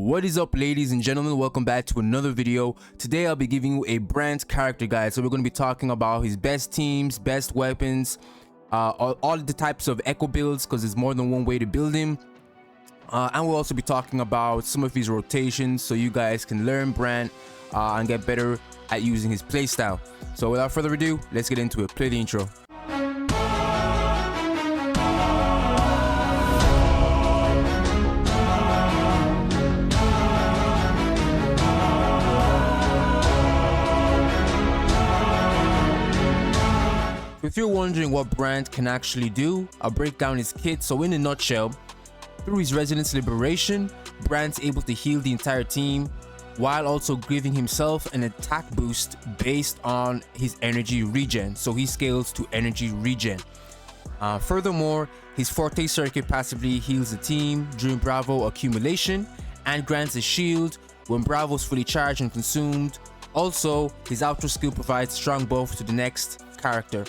What is up, ladies and gentlemen? Welcome back to another video. Today I'll be giving you a Brant character guide. So we're going to be talking about his best teams, best weapons, all the types of echo builds, because there's more than one way to build him. And we'll also be talking about some of his rotations so you guys can learn Brant and get better at using his playstyle. So without further ado, let's get into it. Play the intro. If you're wondering what Brant can actually do, I'll break down his kit. So in a nutshell, through his Resonance Liberation, Brant's able to heal the entire team while also giving himself an attack boost based on his energy regen. So he scales to energy regen. Furthermore, his Forte circuit passively heals the team during Bravo accumulation and grants a shield when Bravo is fully charged and consumed. Also, his outro skill provides strong buff to the next character,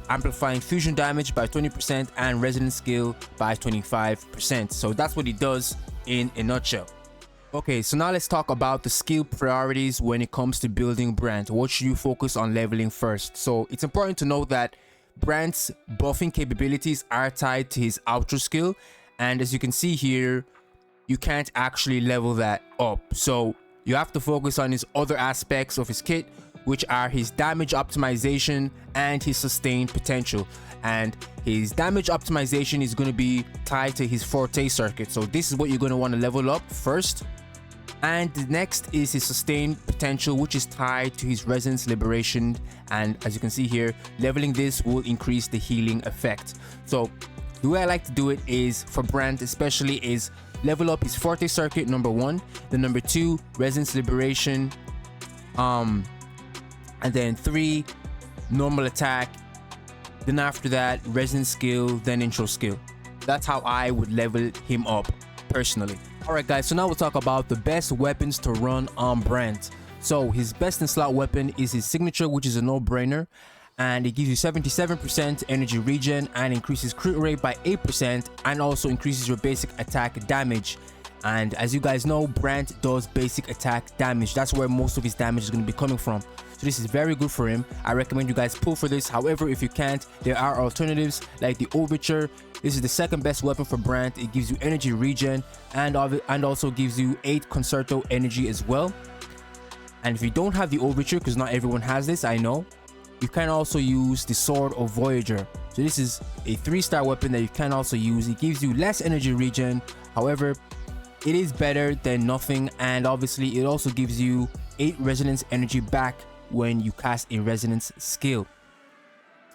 amplifying fusion damage by 20% and resonance skill by 25%. So that's what he does in a nutshell. Okay, so now let's talk about the skill priorities when it comes to building Brant. What should you focus on leveling first? So it's important to note that Brant's buffing capabilities are tied to his outro skill, and as you can see here, you can't actually level that up. So you have to focus on his other aspects of his kit, which are his damage optimization and his sustained potential. And his damage optimization is going to be tied to his Forte circuit. So this is what you're going to want to level up first. And the next is his sustained potential, which is tied to his Resonance Liberation. And as you can see here, leveling this will increase the healing effect. So the way I like to do it is, for Brant especially, is level up his Forte circuit, number 1. Then number 2, Resonance Liberation. And then 3, normal attack. Then after that, resonance skill, then intro skill. That's how I would level him up personally. Alright guys, so now we'll talk about the best weapons to run on Brant. So his best in slot weapon is his signature, which is a no-brainer. And it gives you 77% energy regen and increases crit rate by 8% and also increases your basic attack damage. And as you guys know, Brant does basic attack damage. That's where most of his damage is going to be coming from. So this is very good for him. I recommend you guys pull for this. However, if you can't, there are alternatives like the Overture. This is the second best weapon for Brant. It gives you energy regen and also gives you 8 Concerto energy as well. And if you don't have the Overture, because not everyone has this, I know, you can also use the Sword of Voyager. So this is a 3-star weapon that you can also use. It gives you less energy regen. However, it is better than nothing, and obviously it also gives you 8 resonance energy back when you cast a resonance skill.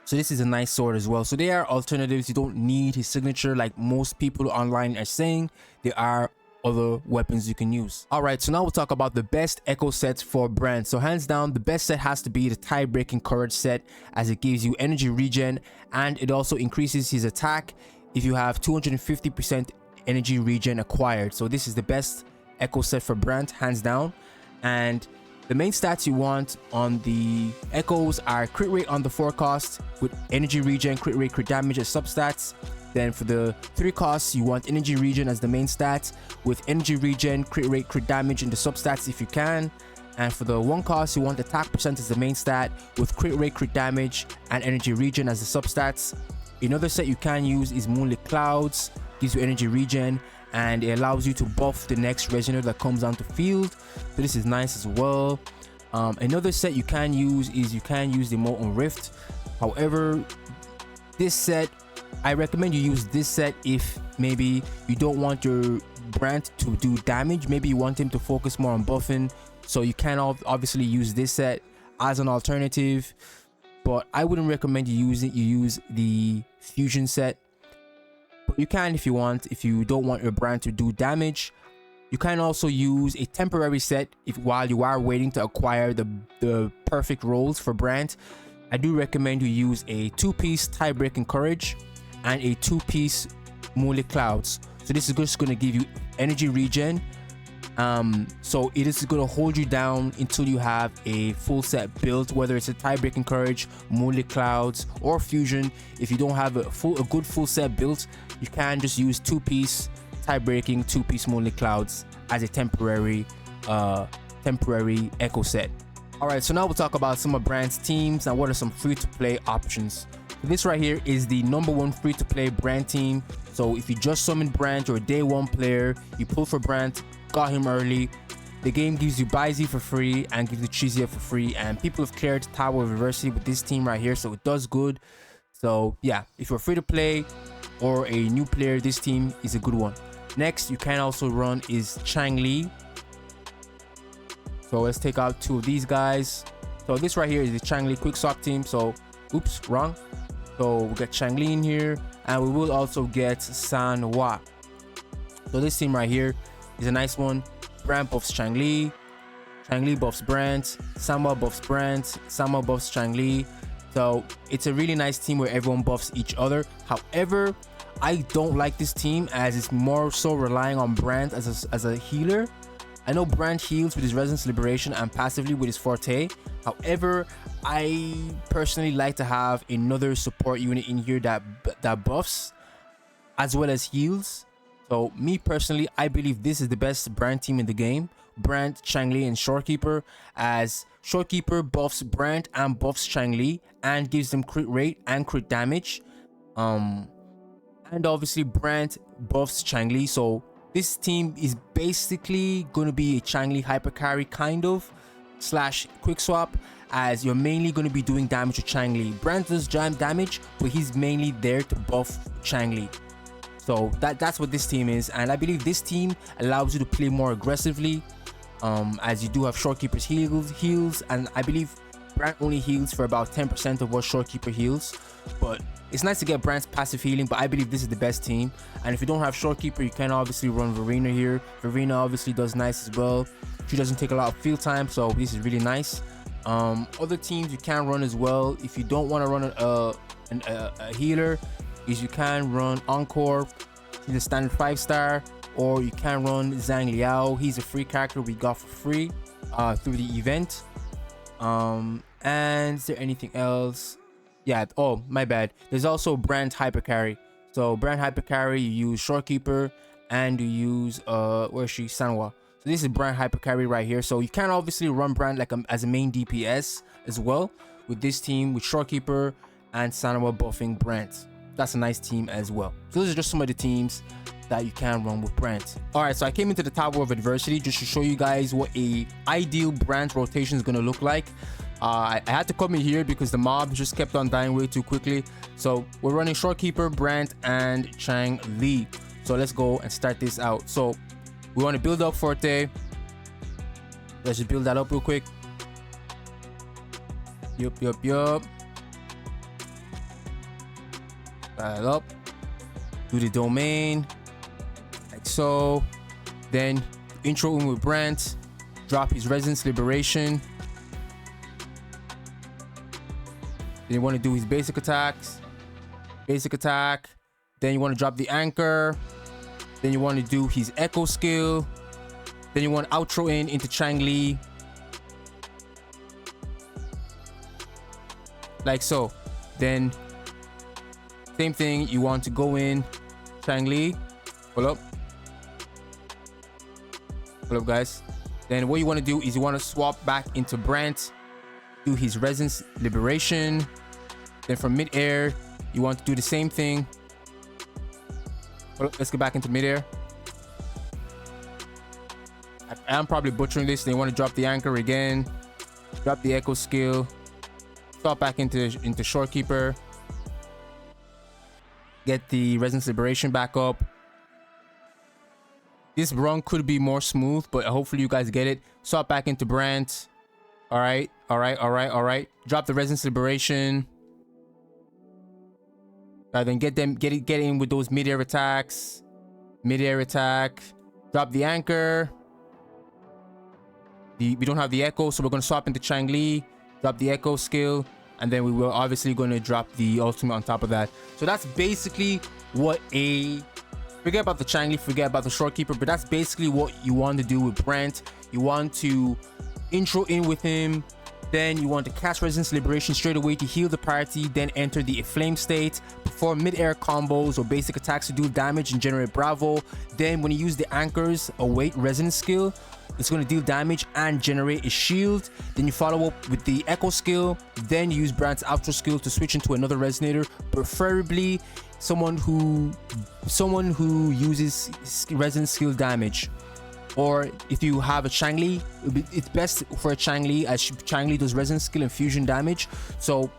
So this is a nice sword as well. So there are alternatives. You don't need his signature like most people online are saying. There are other weapons you can use. Alright, so now we'll talk about the best echo sets for Brant. So hands down, the best set has to be the Tie-Breaking Courage set, as it gives you energy regen and it also increases his attack if you have 250% energy regen acquired. So this is the best echo set for Brant, hands down. And the main stats you want on the echoes are crit rate on the 4 cost with energy regen, crit rate, crit damage as substats. Then for the 3 costs, you want energy regen as the main stat with energy regen, crit rate, crit damage in the substats if you can. And for the 1 cost, you want attack percent as the main stat with crit rate, crit damage and energy regen as the substats. Another set you can use is Moonlit Clouds. Gives you energy regen and it allows you to buff the next resonator that comes onto field. So this is nice as well. Another set you can use is the Molten Rift. However, this set, I recommend you use this set if maybe you don't want your Brant to do damage. Maybe you want him to focus more on buffing. So you can obviously use this set as an alternative. But I wouldn't recommend you use the fusion set. But you can if you want, if you don't want your Brant to do damage. You can also use a temporary set while you are waiting to acquire the perfect rolls for Brant. I do recommend you use a 2-piece Tie-Breaking Courage and a 2-piece Moonlit Clouds. So this is just going to give you energy regen. So it is going to hold you down until you have a full set built, whether it's a Tie-Breaking Courage, Moonlit Clouds, or Fusion. If you don't have a good full set built, you can just use 2-piece tie-breaking 2-piece Moonlit Clouds as a temporary echo set. Alright, so now we'll talk about some of Brant's teams and what are some free-to-play options. So this right here is the #1 free-to-play Brant team. So if you just summoned Brant, you're a day 1 player, you pull for Brant, got him early, the game gives you Baizi for free and gives you Chizia for free, and people have cleared Tower of Adversity with this team right here, so it does good. So yeah, if you're free to play or a new player, this team is a good one. Next you can also run is Changli. So let's take out 2 of these guys. So this right here is the Changli quick swap team. So oops, wrong. So we'll get Changli in here, and we will also get Sanwa. So this team right here is a nice one. Brant buffs Changli, Changli buffs Brant, Sanwa buffs Brant, Sanwa buffs Changli. So it's a really nice team where everyone buffs each other. However, I don't like this team as it's more so relying on Brant as a healer. I know Brant heals with his Resonance Liberation and passively with his Forte. However, I personally like to have another support unit in here that buffs as well as heals. So me personally, I believe this is the best Brant team in the game. Brant, Changli, and Shorekeeper, as Shorekeeper buffs Brant and buffs Changli and gives them crit rate and crit damage. And obviously Brant buffs Changli. So this team is basically going to be a Changli hyper carry kind of / quick swap, as you're mainly going to be doing damage to Changli. Brant does jam damage, but he's mainly there to buff Changli. So that's what this team is, and I believe this team allows you to play more aggressively, as you do have Shorekeeper's heals, and I believe Brant only heals for about 10% of what Shorekeeper heals. But it's nice to get Brant's passive healing, but I believe this is the best team. And if you don't have Shorekeeper, you can obviously run Verena here. Verena obviously does nice as well. She doesn't take a lot of field time, so this is really nice. Other teams you can run as well if you don't want to run a healer, is you can run Encore, he's a standard 5-star, or you can run Zhang Liao. He's a free character we got for free through the event. And is there anything else? Yeah, oh my bad, there's also Brant hyper carry. So Brant hyper carry, you use Shorekeeper and you use where is she, Sanwa. So this is Brant hyper carry right here. So you can obviously run Brant like as a main DPS as well with this team, with Shorekeeper and Sanwa buffing Brant. That's a nice team as well. So those are just some of the teams that you can run with Brant. All right, so I came into the Tower of Adversity just to show you guys what a ideal Brant rotation is going to look like. I had to come in here because the mob just kept on dying way too quickly. So we're running Shorekeeper, Brant, and Changli. So let's go and start this out. So we want to build up Forte. Let's just build that up real quick. Yup. That up. Do the domain like so. Then intro in with Brant. Drop his Resonance Liberation. Then you want to do his basic attacks. Basic attack. Then you want to drop the anchor. Then you want to do his echo skill. Then you want to outro into Changli. Like so. Then same thing, you want to go in Changli. Pull up guys. Then what you want to do is you want to swap back into Brant, do his Resonance Liberation. Then from mid-air you want to do the same thing. Let's get back into mid-air. I am probably butchering this. Then you want to drop the anchor again, drop the echo skill, swap back into Shorekeeper, get the Resonance Liberation back up. This run could be more smooth, but hopefully you guys get it. Swap back into Brant. All right. Drop the Resonance Liberation. Then get in with those mid-air attacks. Mid-air attack. Drop the anchor. We don't have the echo, so we're gonna swap into Changli. Drop the echo skill, and then we will obviously gonna drop the ultimate on top of that. So that's basically what forget about the Changli, forget about the Shorekeeper, but that's basically what you want to do with Brant. You want to intro in with him, Then you want to cast Resonance Liberation straight away to heal the party, then enter the Flame state, perform mid-air combos or basic attacks to do damage and generate Bravo. Then when you use the Anchor's Await Resonance skill, it's going to deal damage and generate a shield. Then you follow up with the Echo skill, then use Brant's outro skill to switch into another Resonator, preferably someone who uses Resonance skill damage. Or if you have a Changli, it's best for a Changli, as Changli does Resonance skill and fusion damage. So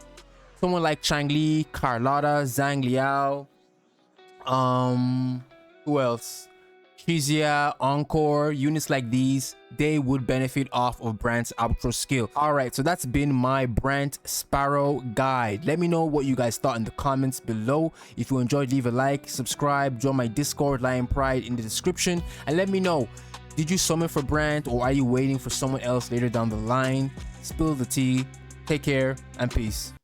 someone like Changli, Carlotta, Zhang Liao, who else? Shizia, Encore, units like these, they would benefit off of Brant's outro skill. Alright, so that's been my Brant Sparrow guide. Let me know what you guys thought in the comments below. If you enjoyed, leave a like, subscribe, join my Discord, Lion Pride in the description, and let me know, did you summon for Brant or are you waiting for someone else later down the line? Spill the tea. Take care and peace.